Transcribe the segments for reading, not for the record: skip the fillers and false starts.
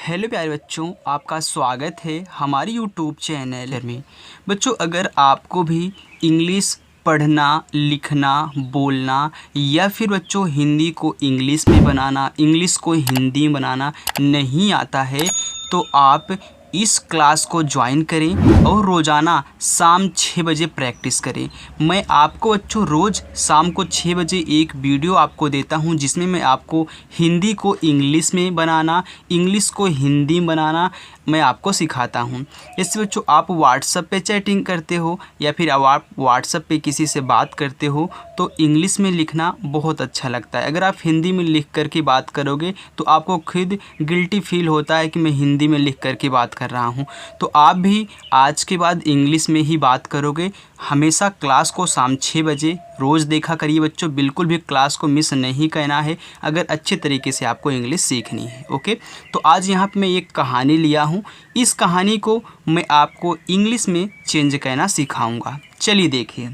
Hello प्यारे बच्चों, आपका स्वागत है हमारी यूट्यूब चैनल में। बच्चों, अगर आपको भी इंग्लिश पढ़ना, लिखना, बोलना या फिर बच्चों हिंदी को इंग्लिश में बनाना, इंग्लिश को हिंदी में बनाना नहीं आता है तो आप इस क्लास को ज्वाइन करें और रोज़ाना शाम 6 बजे प्रैक्टिस करें। मैं आपको बच्चों रोज़ शाम को 6 बजे एक वीडियो आपको देता हूं जिसमें मैं आपको हिंदी को इंग्लिश में बनाना, इंग्लिश को हिंदी में बनाना मैं आपको सिखाता हूं। जैसे बच्चों आप व्हाट्सएप पे चैटिंग करते हो या फिर आप व्हाट्सएप पे किसी से बात करते हो तो इंग्लिश में लिखना बहुत अच्छा लगता है। अगर आप हिंदी में लिख कर के बात करोगे तो आपको खुद गिल्टी फील होता है कि मैं हिंदी में लिख कर के बात कर रहा हूं। तो आप भी आज के बाद इंग्लिश में ही बात करोगे। हमेशा क्लास को शाम 6 बजे रोज़ देखा करिए बच्चों, बिल्कुल भी क्लास को मिस नहीं करना है अगर अच्छे तरीके से आपको इंग्लिश सीखनी है। ओके, तो आज यहाँ पे मैं एक कहानी लिया हूँ। इस कहानी को मैं आपको इंग्लिश में चेंज करना सिखाऊंगा। चलिए देखिए,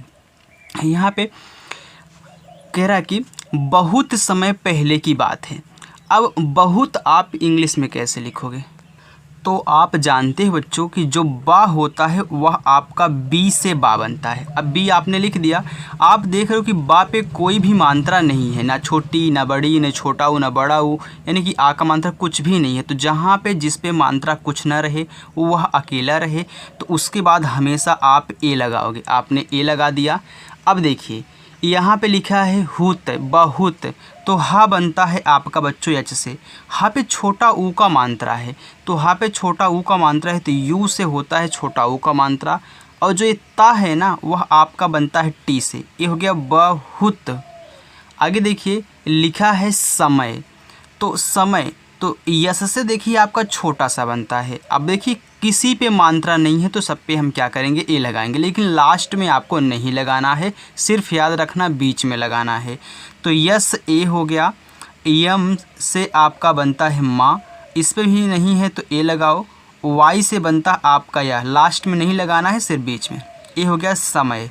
यहाँ पे कह रहा है कि बहुत समय पहले की बात है। अब बहुत आप इंग्लिश में कैसे लिखोगे? तो आप जानते हैं बच्चों कि जो बा होता है वह आपका बी से बा बनता है। अब बी आपने लिख दिया, आप देख रहे हो कि बा पे कोई भी मात्रा नहीं है, ना छोटी ना बड़ी, ना छोटा ऊ ना बड़ा ऊ, यानी कि आ का मात्रा कुछ भी नहीं है। तो जहाँ पे जिस पे मात्रा कुछ ना रहे वह अकेला रहे, तो उसके बाद हमेशा आप ए लगाओगे। आपने ए लगा दिया। अब देखिए यहाँ पे लिखा है हुत, बहुत, तो हा बनता है आपका बच्चों एच से। हा पे छोटा ऊ का मात्रा है, तो हा पे छोटा ऊ का मात्रा है तो यू से होता है छोटा ऊ का मात्रा। और जो ये ता है ना वह आपका बनता है टी से। ये हो गया बहुत। आगे देखिए लिखा है समय, तो समय तो यस से देखिए आपका छोटा सा बनता है। अब देखिए किसी पे मात्रा नहीं है तो सब पे हम क्या करेंगे, ए लगाएंगे, लेकिन लास्ट में आपको नहीं लगाना है, सिर्फ याद रखना बीच में लगाना है। तो यस ए हो गया। यम से आपका बनता है माँ, इस पे भी नहीं है तो ए लगाओ। वाई से बनता आपका यह, लास्ट में नहीं लगाना है सिर्फ बीच में। ए हो गया समय।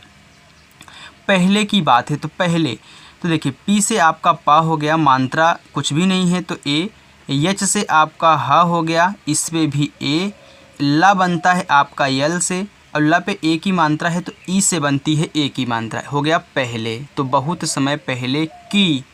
पहले की बात है तो पहले, तो देखिए पी से आपका पा हो गया, मात्रा कुछ भी नहीं है तो ए। यच से आपका हा हो गया, इस पे भी ए। ला बनता है आपका यल से, और ला पे ए की मात्रा है तो ई से बनती है ए की मात्रा, हो गया पहले। तो बहुत समय पहले की।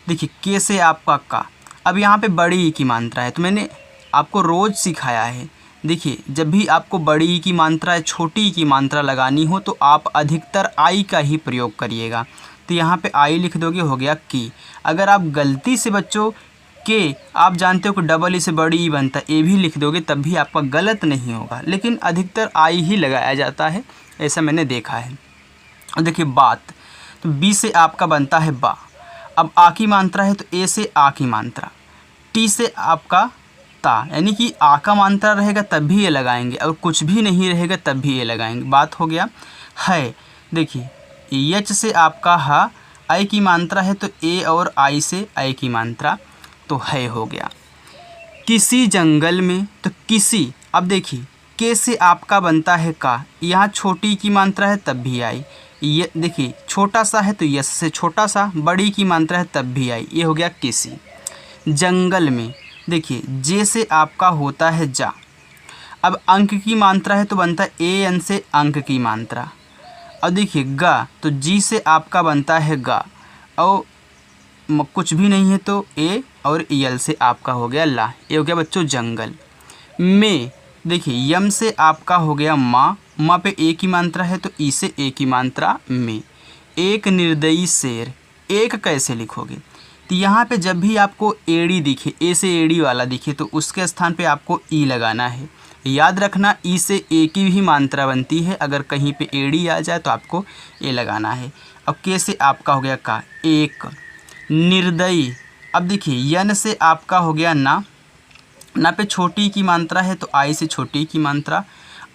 देखिए के से आपका का। अब यहाँ पे बड़ी ई की मात्रा है, तो मैंने आपको रोज़ सिखाया है। देखिए जब भी आपको बड़ी ई की मात्रा, छोटी ई की मात्रा लगानी हो तो आप अधिकतर आई का ही प्रयोग करिएगा। तो यहाँ पे आई लिख दोगे, हो गया की। अगर आप गलती से बच्चों के, आप जानते हो कि डबल ई से बड़ी ई बनता है, ए भी लिख दोगे तब भी आपका गलत नहीं होगा, लेकिन अधिकतर आई ही लगाया जाता है, ऐसा मैंने देखा है। और देखिए बात, तो बी से आपका बनता है बा। अब आ की मात्रा है तो ए से आ की मात्रा। टी से आपका ता, यानी कि आ का मात्रा रहेगा तब भी ये लगाएंगे, और कुछ भी नहीं रहेगा तब भी ये लगाएंगे। बात हो गया है। देखिए एच से आपका हा, आई की मात्रा है तो ए और आई से आई की मात्रा, तो है हो गया। किसी जंगल में, तो किसी, अब देखिए के से आपका बनता है का, यहाँ छोटी की मात्रा है तब भी आई। ये देखिए छोटा सा है तो यस से छोटा सा, बड़ी की मात्रा है तब भी आई, ये हो गया किसी। जंगल में देखिए जे से आपका होता है जा। अब अंक की मात्रा है तो बनता है ए एन से अंक की मात्रा। अब देखिए गा, तो जी से आपका बनता है गा, और कुछ भी नहीं है तो ए, और यल से आपका हो गया ला। ये हो गया बच्चों जंगल में। देखिए यम से आपका हो गया माँ, माँ पे ए की मात्रा है तो ई से ए की मात्रा में। एक निर्दयी शेर, एक कैसे लिखोगे? तो यहाँ पे जब भी आपको एड़ी दिखे, ए से एड़ी वाला दिखे, तो उसके स्थान पे आपको ई लगाना है। याद रखना ई से ए की भी मात्रा बनती है, अगर कहीं पे एड़ी आ जाए तो आपको ए लगाना है। अब के से आपका हो गया का, एक। निर्दयी, अब देखिए यन से आपका हो गया ना, ना पे छोटी की मात्रा है तो आई से छोटी की मात्रा।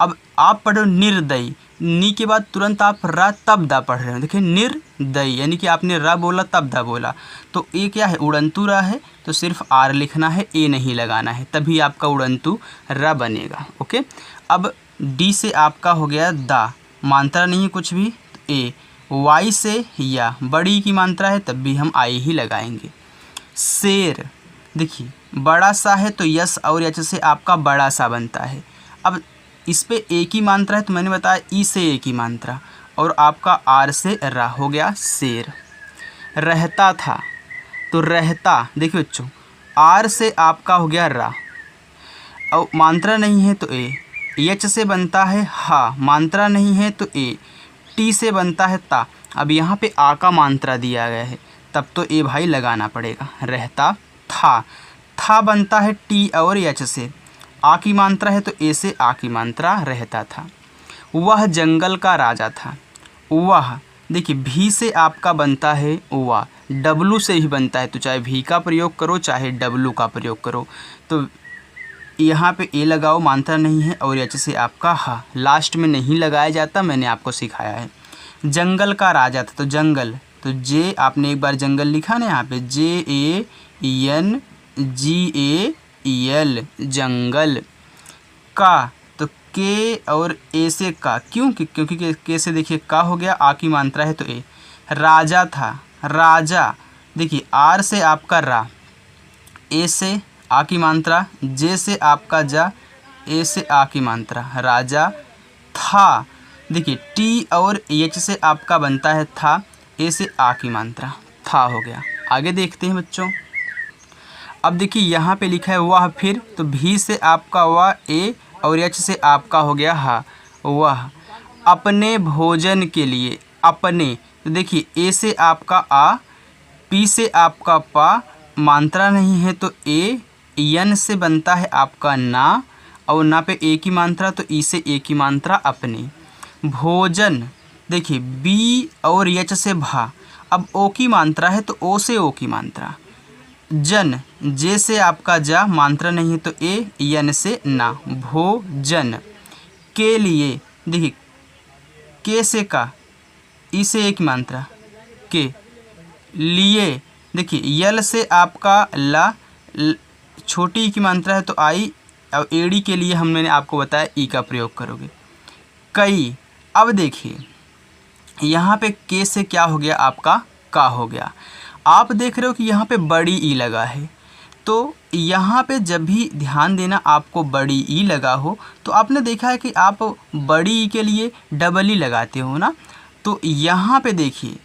अब आप पढ़ो निर्दयी, नी के बाद तुरंत आप रा तब दा पढ़ रहे हो। देखिए निर्दयी, यानी कि आपने रा बोला तब दा बोला, तो ये क्या है, उड़ंतु रा है, तो सिर्फ आर लिखना है, ए नहीं लगाना है, तभी आपका उड़ंतु रा बनेगा। ओके, अब डी से आपका हो गया दा, मात्रा नहीं कुछ भी, तो ए। वाई से या, बड़ी की मात्रा है तब भी हम आई ही लगाएंगे। शेर, देखिए बड़ा सा है तो यस और एच से आपका बड़ा सा बनता है। अब इस पे एक ही मात्रा है तो मैंने बताया ई से एक ही मात्रा, और आपका आर से रा हो गया शेर। रहता था तो रहता, देखिए बच्चों आर से आपका हो गया रा, और मात्रा नहीं है तो ए, एच से बनता है हा, मात्रा नहीं है तो ए, टी से बनता है ता। अब यहाँ पे आ का मात्रा दिया गया है तब तो ए भाई लगाना पड़ेगा। रहता था बनता है टी और एच से, आ की मात्रा है तो ए से आ की मात्रा, रहता था। वह जंगल का राजा था। वह देखिए भी से आपका बनता है वह, डब्लू से ही बनता है, तो चाहे भी का प्रयोग करो चाहे डब्लू का प्रयोग करो। तो यहाँ पे ए लगाओ, मात्रा नहीं है, और एच से आपका हा, लास्ट में नहीं लगाया जाता, मैंने आपको सिखाया है। जंगल का राजा था तो जंगल, तो जे आपने एक बार जंगल लिखा ना यहाँ पे, JANGAL जंगल। का तो के और ए से का, क्योंकि के से देखिए का हो गया, आ की मात्रा है तो ए। राजा था, राजा देखिए आर से आपका रा, ए से आ की मात्रा, जे से आपका जा, ए से आ की मात्रा, राजा था। देखिए टी और एच से आपका बनता है था, ए से आ की मात्रा, था हो गया। आगे देखते हैं बच्चों। अब देखिए यहाँ पे लिखा है वह, फिर तो भी से आपका वह ए, और एच से आपका हो गया हा, वह अपने भोजन के लिए, अपने तो देखिए ए से आपका आ, पी से आपका पा, मात्रा नहीं है तो ए, यन से बनता है आपका ना, और ना पे ए की मात्रा तो ई से ए की मात्रा, अपने। भोजन देखिए बी और एच से भा, अब ओ की मात्रा है तो ओ से ओ की मात्रा। जन जे से आपका जा, मात्रा नहीं है तो ए, यन से ना, भोजन। के लिए देखिए के से का, ई से एक मात्रा, के लिए देखिए यल से आपका ला, छोटी की मात्रा है तो आई, और एड़ी के लिए हमने आपको बताया ई का प्रयोग करोगे। कई, अब देखिए यहाँ पे के से क्या हो गया आपका, का हो गया। आप देख रहे हो कि यहाँ पे बड़ी ई लगा है, तो यहाँ पे जब भी ध्यान देना आपको बड़ी ई लगा हो तो आपने देखा है कि आप बड़ी ई के लिए डबल ई लगाते हो ना। तो यहाँ पे देखिए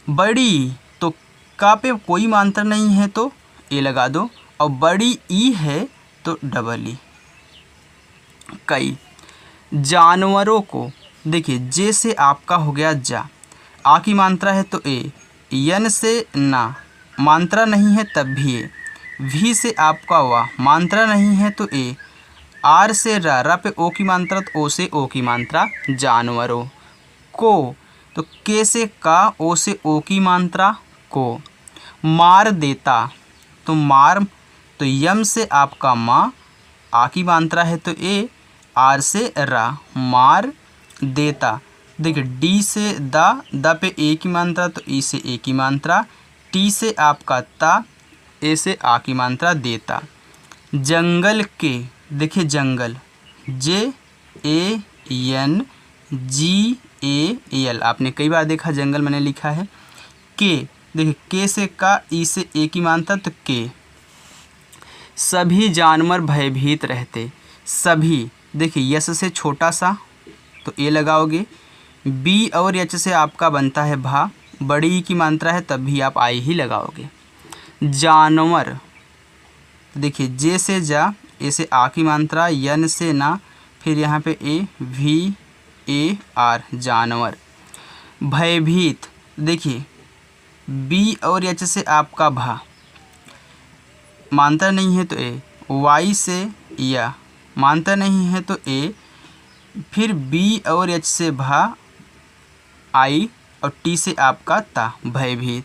बड़ी तो का पे कोई मात्रा नहीं है तो ए लगा दो, और बड़ी ई है तो डबल ई। कई, जानवरों को देखिए जे से आपका हो गया जा, आ की मात्रा है तो ए, यन से ना, मात्रा नहीं है तब भी ए, भी से आपका वाह, मात्रा नहीं है तो ए, आर से रा पे ओ की मात्रा तो ओ से ओ की मात्रा, जानवरों को। तो के से का, ओ से ओ की मात्रा, को। मार देता तो मार तो यम से आपका माँ, आ की मात्रा है तो ए, आर से रा, मार देता। देखिए डी से दा पे ए की मात्रा तो ई से ए की मात्रा, टी से आपका ता, ए से आ की मात्रा, देता। जंगल के देखिए जंगल, JANGAL, आपने कई बार देखा जंगल मैंने लिखा है। के देखिए के से का, ई से ए की मात्रा तो के। सभी जानवर भयभीत रहते, सभी देखिए यस से छोटा सा तो ए लगाओगे, बी और एच से आपका बनता है भा, बड़ी ई की मात्रा है तब भी आप आई ही लगाओगे। जानवर देखिए जे से जा, ए से आ की मात्रा, यन से ना, फिर यहाँ पे ए, VAR, जानवर। भयभीत देखिए बी और एच से आपका भा, मात्रा नहीं है तो ए, वाई से या, मात्रा नहीं है तो ए, फिर बी और एच से भा, आई, और टी से आपका ता, भयभीत।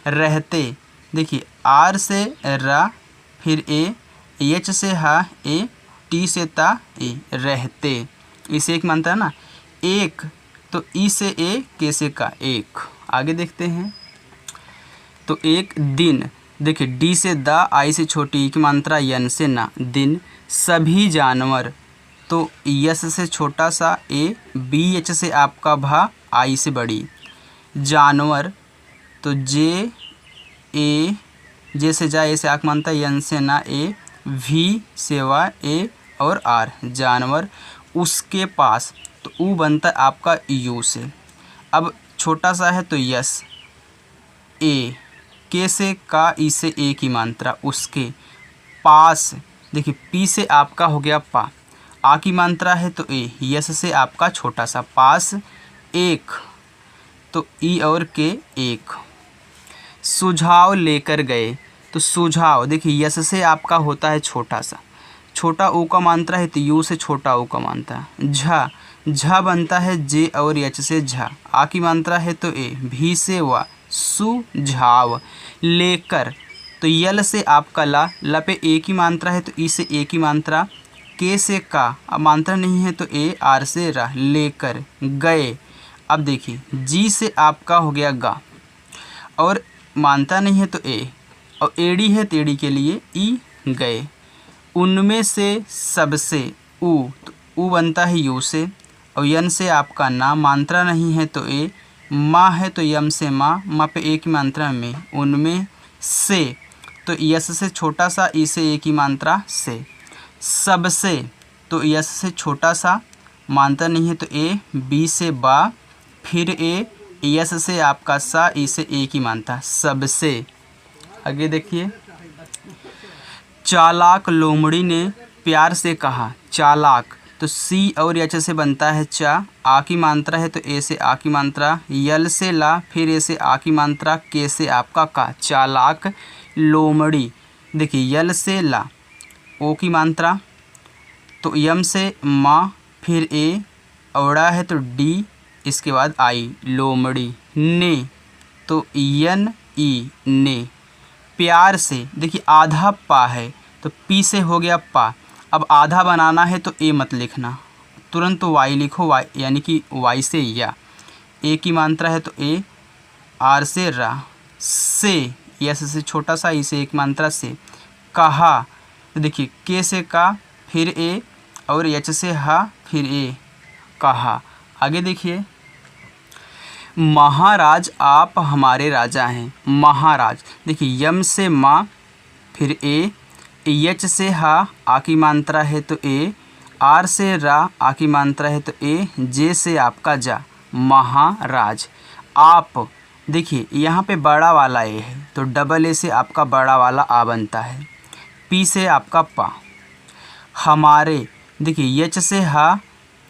रहते देखिए आर से रा, फिर ए, एच से हा, ए, टी से ता, ए, रहते। इसे एक मानता है ना। एक तो ई से ए, के से का, एक। आगे देखते हैं तो एक दिन देखिए डी से दा, आई से छोटी ई की मात्रा, यन से ना, दिन। सभी जानवर तो यस से छोटा सा ए, बी एच से आपका भा, आई से बड़ी। जानवर तो JANWR, जे से जा, ए से आक मानता, यन से ना ए, भी से वा ए और आर जानवर, उसके पास तो ऊ बनता है आपका यू से। अब छोटा सा है तो यस, ए, के से का, ई से ए की मात्रा, उसके पास, देखिए पी से आपका हो गया पा, आ की मात्रा है तो ए, यस से आपका छोटा सा पास, एक तो ई और के एक। सुझाव लेकर गए तो सुझाव, देखिए यस से आपका होता है छोटा सा, छोटा ऊ का मात्रा है तो यू से छोटा ऊ का मात्रा। झा, झा बनता है जे और एच से झा, आ की मात्रा है तो ए, भी से वा, सुझाव। लेकर तो यल से आपका ला, ला पे ए की मात्रा है तो ई से ए की मात्रा, के से का, अब मात्रा नहीं है तो ए, आर से रा, लेकर गए। अब देखिए जी से आपका हो गया गा, और मानता नहीं है तो ए, और एडी है तो एडी के लिए ई, गए। उनमें से सबसे ऊ, तो ऊ बनता है यू से, और यन से आपका ना, मात्रा नहीं है तो ए, माँ है तो यम से माँ, माँ पे ए की मात्रा में, उनमें से तो यस से छोटा सा, ई से ए की मात्रा से। सबसे तो यस से छोटा सा, मात्रा नहीं है तो ए, बी से बा, फिर ए, यस से आपका सा, ई से ए की मात्रा, सबसे। आगे देखिए, चालाक लोमड़ी ने प्यार से कहा, चालाक तो सी और एच से बनता है चा, आ की मात्रा है तो ए से आ की मात्रा, यल से ला, फिर ए से आ की मात्रा, के से आपका का, चालाक लोमड़ी। देखिए यल से ला, ओ की मात्रा तो यम से माँ, फिर ए, औड़ा है तो डी, इसके बाद आई, लोमड़ी। ने तो यन ई, ने। प्यार से, देखिए आधा पा है तो पी से हो गया पा, अब आधा बनाना है तो ए मत लिखना, तुरंत तो वाई लिखो, वाई यानी कि वाई से या, ए की मात्रा है तो ए, आर से रा, से, यस से छोटा सा, ई से एक मात्रा से। कहा तो देखिए के से का, फिर ए, और एच से हा, फिर ए, कहा। आगे देखिए, महाराज आप हमारे राजा हैं, महाराज देखिए यम से माँ, फिर ए, एच से हा, आ की मात्रा है तो ए, आर से रा, आ की मात्रा है तो ए, जे से आपका जा, महाराज। आप देखिए यहाँ पे बड़ा वाला ए है तो डबल ए से आपका बड़ा वाला आ बनता है, पी से आपका पा। हमारे देखिए एच से हा,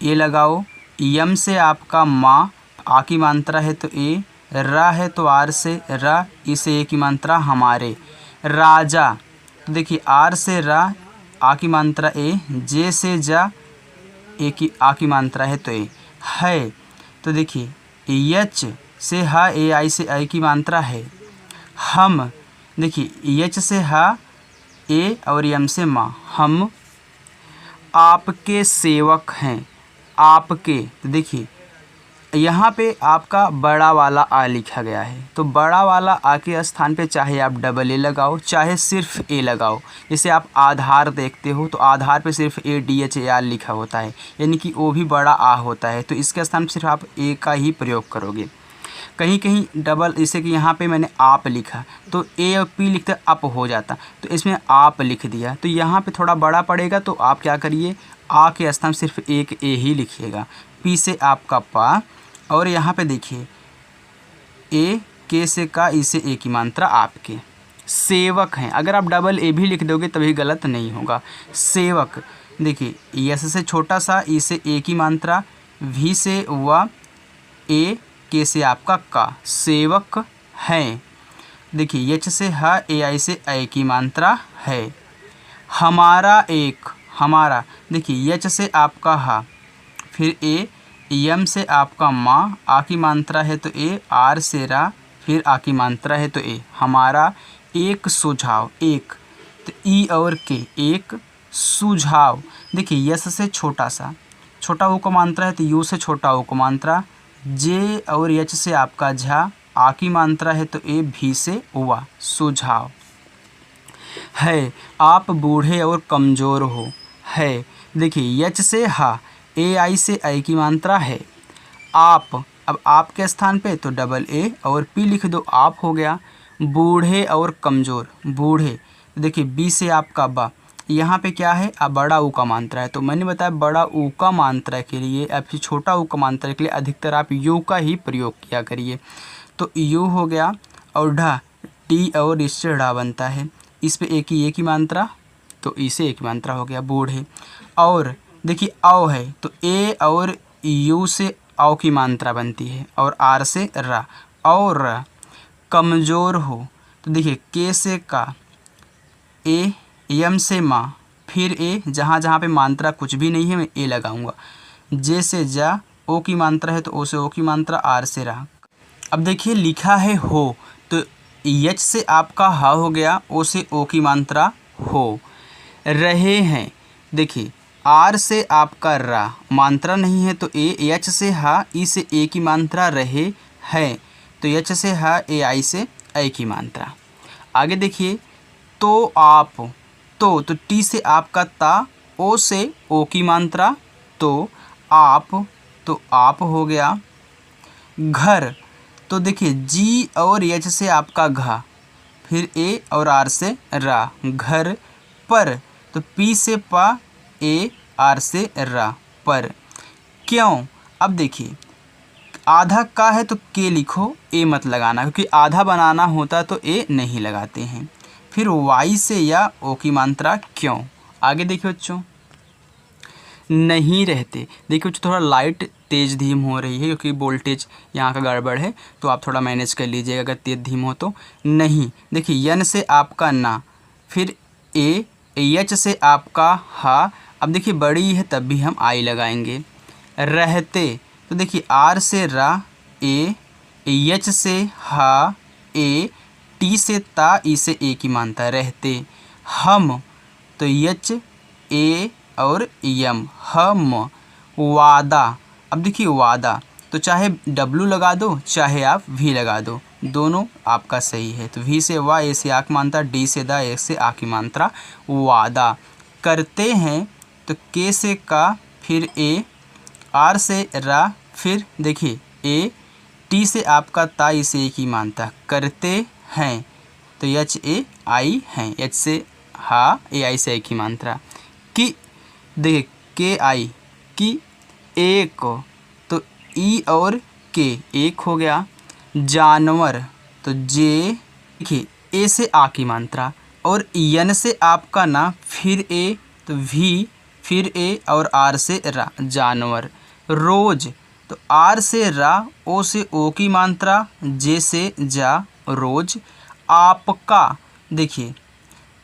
ए लगाओ, यम से आपका माँ, आ की मात्रा है तो ए, रा है तो आर से रा, ई से ए की मात्रा, हमारे। राजा तो देखिए आर से रा, आ की मात्रा ए, जे से जा, ए की आ की मात्रा है तो ए। है तो देखिए एच से हा, ए आई से आई की मात्रा है। हम देखिए एच से हा, ए और यम से माँ, हम आपके सेवक हैं, आपके तो देखिए यहाँ पे आपका बड़ा वाला आ लिखा गया है, तो बड़ा वाला आ के स्थान पे चाहे आप डबल ए लगाओ, चाहे सिर्फ ए लगाओ। जैसे आप आधार देखते हो तो आधार पे सिर्फ A D H A R लिखा होता है, यानी कि वो भी बड़ा आ होता है, तो इसके स्थान पे सिर्फ आप ए का ही प्रयोग करोगे। कहीं कहीं डबल, जैसे कि यहाँ पे मैंने आप लिखा तो ए और पी लिखते अप हो जाता, तो इसमें आप लिख दिया, तो यहाँ पे थोड़ा बड़ा पड़ेगा, तो आप क्या करिए, आ के स्थान सिर्फ एक ए ही लिखिएगा, पी से आपका पा, और यहाँ पे देखिए ए, के से का, ई से ए की मात्रा, आपके सेवक हैं। अगर आप डबल ए भी लिख दोगे तभी गलत नहीं होगा। सेवक देखिए यस से छोटा सा, ई से ए की मात्रा, भी से व, ए, के से आपका का, सेवक हैं। देखिए एच से ह, ए आई से ए की मात्रा है। हमारा एक, हमारा देखिए एच से आपका हा, फिर ए, यम से आपका माँ, आ की मात्रा है तो ए, आर से रा, फिर आ की मात्रा है तो ए। हमारा एक सुझाव, एक तो ई और के, एक सुझाव। देखिए यस से छोटा सा, छोटा ओ को मात्रा है तो यू से छोटा ओ को मात्रा, जे और एच से आपका झा, आ की मात्रा है तो ए, भी से हुआ, सुझाव। है आप बूढ़े और कमज़ोर हो, है देखिए एच से हा, ए आई से आई की मात्रा है। आप, अब आप के स्थान पे तो डबल ए और पी लिख दो, आप हो गया। बूढ़े और कमज़ोर, बूढ़े, देखिए बी से आपका बा, यहाँ पे क्या है, अब बड़ा ऊ का मात्रा है, तो मैंने बताया बड़ा ऊ का मात्रा के लिए या फिर छोटा ऊ का मात्रा के लिए अधिकतर आप यू का ही प्रयोग किया करिए। तो यू हो गया और ढा, टी और इससे ढा बनता है, इस पे एक ही मात्रा, तो इसे एक मात्रा हो गया बूढ़े। और देखिए औ है, तो ए और यू से औ की मात्रा बनती है और आर से रा, और कमज़ोर हो, तो देखिए के से का, ए, यम से माँ, फिर ए, जहाँ जहाँ पे मात्रा कुछ भी नहीं है मैं ए लगाऊंगा, जे से जा, ओ की मात्रा है तो ओ से ओ की मात्रा, आर से रा। अब देखिए लिखा है हो, तो एच से आपका हा हो गया, ओ से ओ की मात्रा हो। रहे हैं, देखिए आर से आपका रा, मात्रा नहीं है तो ए, एच से हा, ई से ए की मात्रा, रहे हैं तो एच से हा, ए आई से ए की मात्रा। आगे देखिए तो आप, तो टी से आपका ता, ओ से ओ की मात्रा, तो आप हो गया। घर, तो देखिए जी और एच से आपका घा, फिर ए और आर से रा, घर पर, तो पी से पा, ए आर से रा, पर। क्यों, अब देखिए आधा का है तो के लिखो, ए मत लगाना, क्योंकि आधा बनाना होता तो ए नहीं लगाते हैं। फिर वाई से या ओ की मात्रा क्यों। आगे देखिए बच्चों, नहीं रहते, देखिए बच्चों थोड़ा लाइट तेज़ धीम हो रही है क्योंकि वोल्टेज यहाँ का गड़बड़ है, तो आप थोड़ा मैनेज कर लीजिएगा अगर तेज़ धीम हो तो। नहीं, देखिए यन से आपका ना, फिर ए, एच से आपका हा, अब देखिए बड़ी है तब भी हम आई लगाएंगे। रहते, तो देखिए आर से रा, ए, एच से हा, ए, टी से ता, ई से ए की मानता, रहते। हम, तो एच, ए और यम, हम। वादा, अब देखिए वादा, तो चाहे डब्लू लगा दो चाहे आप वी लगा दो, दोनों आपका सही है। तो वी से वा, ए से आ की मात्रा, डी से दा, ए से आ की मात्रा, वादा। करते हैं, तो के से का, फिर ए, आर से रा, फिर देखिए ए, टी से आपका ता, ई से ए की मात्रा, करते हैं तो एच ए आई हैं, एच से हा, ए आई से ए की मात्रा। कि, देखिए के आई, कि एक, तो ई और के, एक हो गया। जानवर, तो जे, देखिए ए से आ की मात्रा, और यन से आपका ना, फिर ए, तो वी, फिर ए और आर से रा, जानवर। रोज, तो आर से रा, ओ से ओ की मात्रा, जे से जा, रोज। आपका, देखिए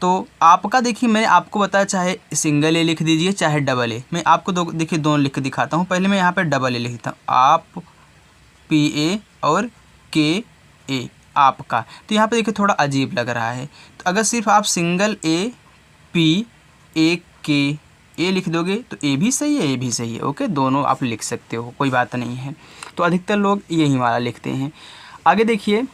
तो आपका, देखिए मैंने आपको बताया चाहे सिंगल ए लिख दीजिए चाहे डबल ए, मैं आपको देखिए दोनों लिख के दिखाता हूँ। पहले मैं यहाँ पे डबल ए लिखता हूँ, आप, पी ए और के ए, आपका। तो यहाँ पे देखिए थोड़ा अजीब लग रहा है, तो अगर सिर्फ आप सिंगल ए, पी, ए, के, ए लिख दोगे तो ए भी सही है, ए भी सही है, ओके, दोनों आप लिख सकते हो, कोई बात नहीं है। तो अधिकतर लोग यही वाला लिखते हैं। आगे देखिए,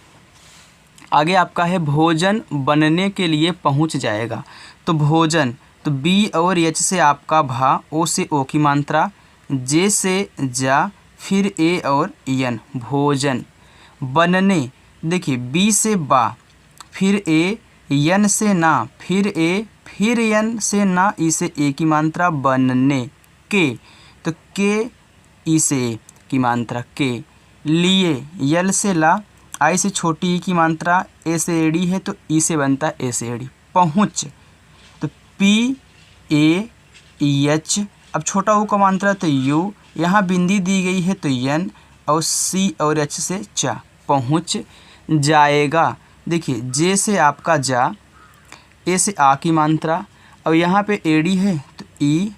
आगे आपका है भोजन बनने के लिए पहुंच जाएगा, तो भोजन, तो बी और एच से आपका भा, ओ से ओ की मात्रा, जे से जा, फिर ए और यन, भोजन। बनने, देखिए बी से बा, फिर ए, यन से ना, फिर ए, फिर यन से ना, ई से ए की मात्रा, बनने के, तो के, ई से ए की मात्रा, के। लिए, यल से ला, आई से छोटी ई की मात्रा, ए से एडी है तो ई से बनता है ए से एडी। पहुँच, तो पी, ए, एच, अब छोटा ऊ का मात्रा तो यू, यहाँ बिंदी दी गई है तो यन, और सी और एच से चा, पहुँच जाएगा। देखिए जे से आपका जा, ए से आ की मात्रा, और यहाँ पे एडी है तो ई,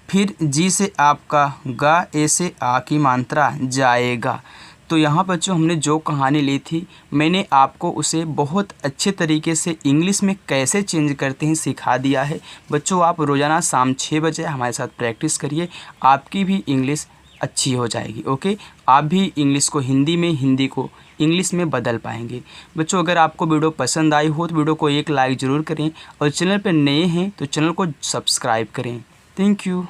फिर जी से आपका गा, ए से आ की मात्रा, जाएगा। तो यहाँ बच्चों हमने जो कहानी ली थी मैंने आपको उसे बहुत अच्छे तरीके से इंग्लिश में कैसे चेंज करते हैं सिखा दिया है। बच्चों आप रोज़ाना शाम 6 बजे हमारे साथ प्रैक्टिस करिए, आपकी भी इंग्लिश अच्छी हो जाएगी। ओके, आप भी इंग्लिश को हिंदी में, हिंदी को इंग्लिश में बदल पाएंगे। बच्चों अगर आपको वीडियो पसंद आई हो तो वीडियो को एक लाइक ज़रूर करें, और चैनल पर नए हैं तो चैनल को सब्सक्राइब करें। Thank you.